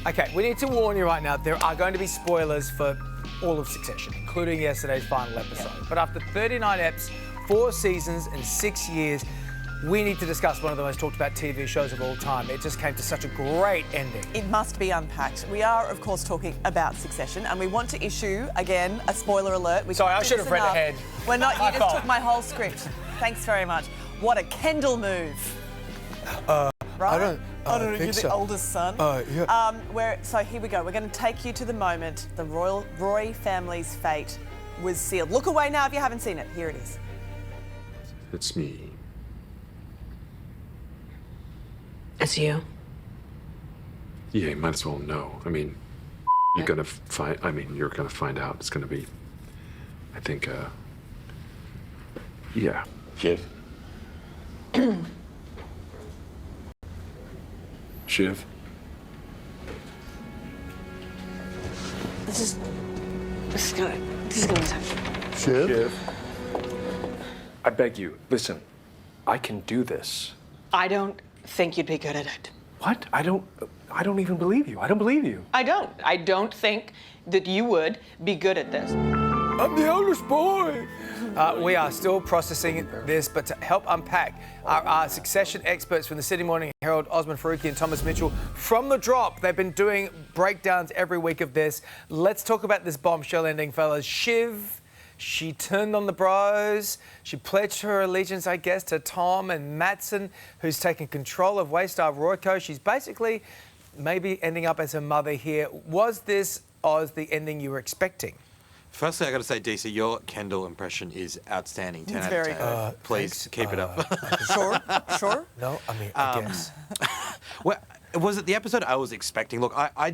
Okay, we need to warn you right now, there are going to be spoilers for all of Succession, including yesterday's final episode. But after 39 eps, 4 seasons and 6 years, we need to discuss one of the most talked about TV shows of all time. It just came to such a great ending. It must be unpacked. We are, of course, talking about Succession, and we want to issue, again, a spoiler alert. Sorry, I should have read ahead. We're not, My you just fault. took my whole script. Thanks very much. What a Kendall move. Right? I don't know, think you're the so. oldest son. Yeah. So here we go. We're going to take you to the moment the Roy family's fate was sealed. Look away now if you haven't seen it. Here it is. It's me. It's you. Yeah, you might as well know. I mean, you're gonna find. I mean, you're gonna find out. It's gonna be. I think. Yeah. Shiv. Shiv. This is gonna be time. Shiv? I beg you, listen. I can do this. I don't think you'd be good at it. What? I don't even believe you. I don't believe you. I don't think that you would be good at this. I'm the oldest boy. We are still processing this, but to help unpack our Succession experts from the Sydney Morning Herald, Osman Faruqi and Thomas Mitchell, from The Drop. They've been doing breakdowns every week of this. Let's talk about this bombshell ending, fellas. Shiv, she turned on the bros. She pledged her allegiance, I guess, to Tom and Matsson, who's taken control of Waystar Royco. She's basically maybe ending up as her mother here. Was this, Oz, the ending you were expecting? Firstly, I got to say, DC, your Kendall impression is outstanding. 10 It's out very of 10. good. Please keep it up. Sure? No, I mean, I guess. Well, was it the episode I was expecting? Look, I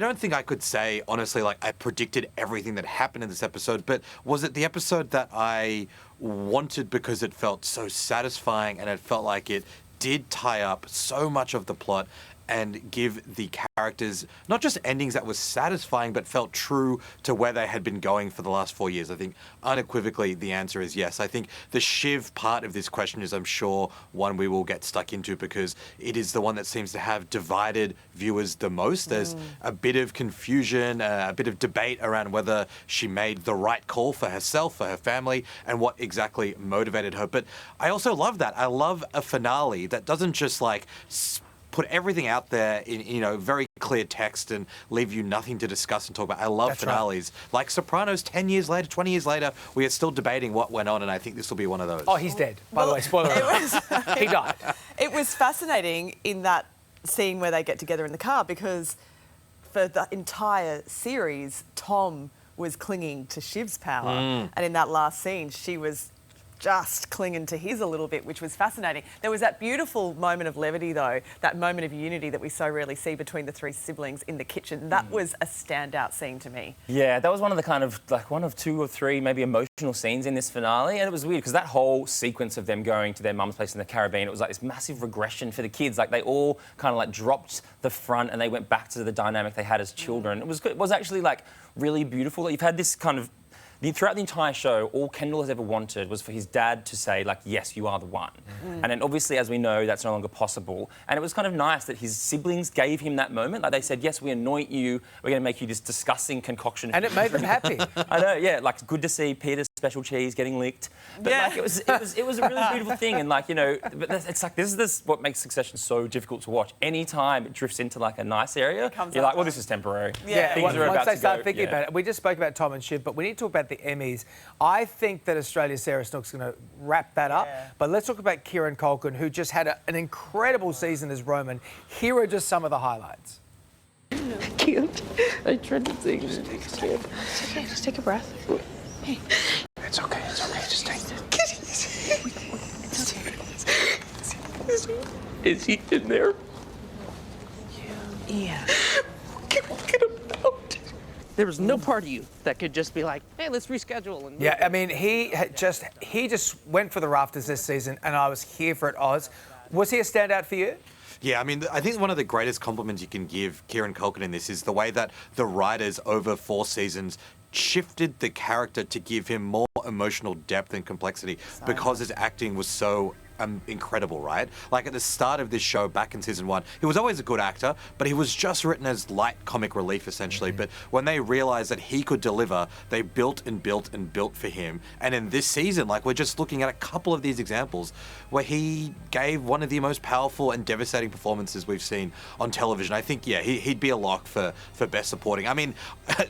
don't think I could say, honestly, like I predicted everything that happened in this episode, but was it the episode that I wanted because it felt so satisfying and it felt like it did tie up so much of the plot and give the characters not just endings that was satisfying, but felt true to where they had been going for the last 4 years? I think unequivocally the answer is yes. I think the Shiv part of this question is, I'm sure, one we will get stuck into because it is the one that seems to have divided viewers the most. There's a bit of confusion, a bit of debate around whether she made the right call for herself, for her family, and what exactly motivated her. But I also love that. I love a finale that doesn't just like put everything out there in very clear text and leave you nothing to discuss and talk about. I love finales. Right. Like Sopranos, 10 years later, 20 years later, we are still debating what went on, and I think this will be one of those. Oh, he's dead. By the way, spoiler alert. He died. It was fascinating in that scene where they get together in the car because for the entire series, Tom was clinging to Shiv's power. And in that last scene, she was just clinging to his a little bit, which was fascinating. There was that beautiful moment of levity, though, that moment of unity that we so rarely see between the 3 siblings in the kitchen. That was a standout scene to me. Yeah, that was one of the kind of, like, one of 2 or 3 maybe emotional scenes in this finale. And it was weird because that whole sequence of them going to their mum's place in the Caribbean, it was like this massive regression for the kids. Like, they all kind of like dropped the front and they went back to the dynamic they had as children. It was actually like really beautiful. You've had this kind of throughout the entire show, all Kendall has ever wanted was for his dad to say, like, yes, you are the one. And then obviously, as we know, that's no longer possible. And it was kind of nice that his siblings gave him that moment. Like, they said, yes, we anoint you. We're going to make you this disgusting concoction. And it made them happy. I know, yeah. Like, good to see Peter's special cheese getting licked. But, like, it was a really beautiful thing. And, like, but it's like, this is what makes Succession so difficult to watch. Any time it drifts into, like, a nice area, you're like, well, this is temporary. Yeah. Things are Once about they to start go. thinking about it, we just spoke about Tom and Shiv, but we need to talk about the Emmys. I think that Australia's Sarah Snook's going to wrap that up. But let's talk about Kieran Culkin, who just had an incredible season as Roman. Here are just some of the highlights. I can't. I tried to sing. Just take a step. It's okay. Just take a breath. Hey. It's okay. Just take It's okay. Is he in there? Yeah. Get him out. There was no part of you that could just be like, hey, let's reschedule. And Yeah, I mean, he just went for the rafters this season, and I was here for it, Oz. Was he a standout for you? Yeah, I mean, I think one of the greatest compliments you can give Kieran Culkin in this is the way that the writers over 4 seasons shifted the character to give him more emotional depth and complexity because his acting was so incredible, right? Like at the start of this show, back in season 1, he was always a good actor, but he was just written as light comic relief, essentially. But when they realized that he could deliver, they built and built and built for him. And in this season, like, we're just looking at a couple of these examples where he gave one of the most powerful and devastating performances we've seen on television. I think, yeah, he'd be a lock for best supporting. I mean,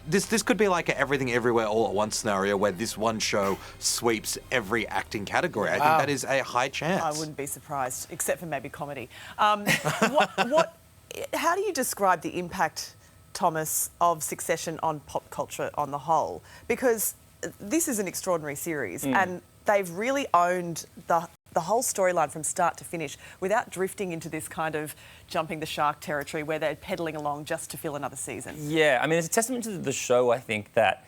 this could be like an Everything Everywhere All at Once scenario where this one show sweeps every acting category. I think that is a high chance. I wouldn't be surprised, except for maybe comedy. How do you describe the impact, Thomas, of Succession on pop culture on the whole? Because this is an extraordinary series, and they've really owned the whole storyline from start to finish without drifting into this kind of jumping the shark territory where they're pedaling along just to fill another season. Yeah, I mean, it's a testament to the show, I think, that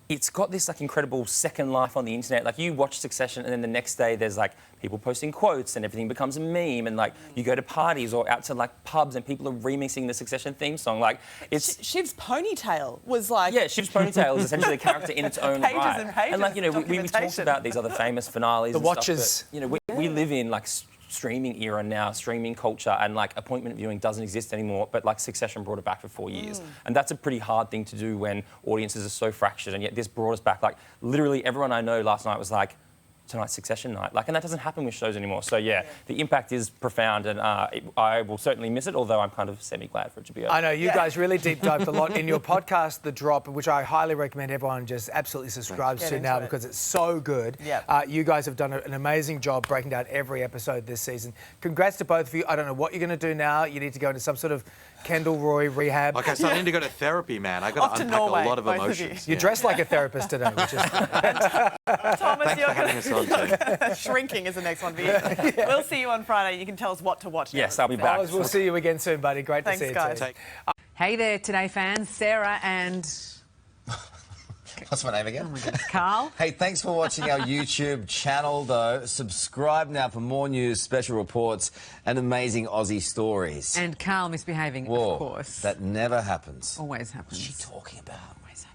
it's got this like incredible second life on the internet. Like, you watch Succession and then the next day there's like people posting quotes and everything becomes a meme, and like you go to parties or out to like pubs and people are remixing the Succession theme song. Like, it's Shiv's ponytail was like... Yeah, Shiv's ponytail is essentially a character in its own Pages right. and pages And like, you know, we talked documentation. about these other famous finales. The and Watchers. Stuff, but, you know, we live in like streaming era now, streaming culture, and like appointment viewing doesn't exist anymore, but like Succession brought it back for 4 years. And that's a pretty hard thing to do when audiences are so fractured, and yet this brought us back. Like, literally everyone I know last night was like, tonight's Succession night. Like, and that doesn't happen with shows anymore. So yeah, the impact is profound, and I will certainly miss it, although I'm kind of semi-glad for it to be over. I know, you guys really deep dived a lot in your podcast, The Drop, which I highly recommend everyone just absolutely subscribes Get to into now it. because it's so good. Yep. You guys have done an amazing job breaking down every episode this season. Congrats to both of you. I don't know what you're going to do now. You need to go into some sort of Kendall Roy rehab. Okay, so I need to go to therapy, man. I got Off to to unpack Norway, a lot of both of emotions. You're dressed like a therapist today, which is... Thomas, Thanks for having us on, too. Shrinking is the next one for you. We'll see you on Friday. You can tell us what to watch. now. Yes, I'll be back. We'll see you again soon, buddy. Great Thanks, to see you guys. too. Hey there, Today fans. Sarah and What's my name again? Carl. Hey, thanks for watching our YouTube channel, though. Subscribe now for more news, special reports, and amazing Aussie stories. And Carl misbehaving, Whoa, of course. that never happens. Always happens. What's she talking about? Always happens.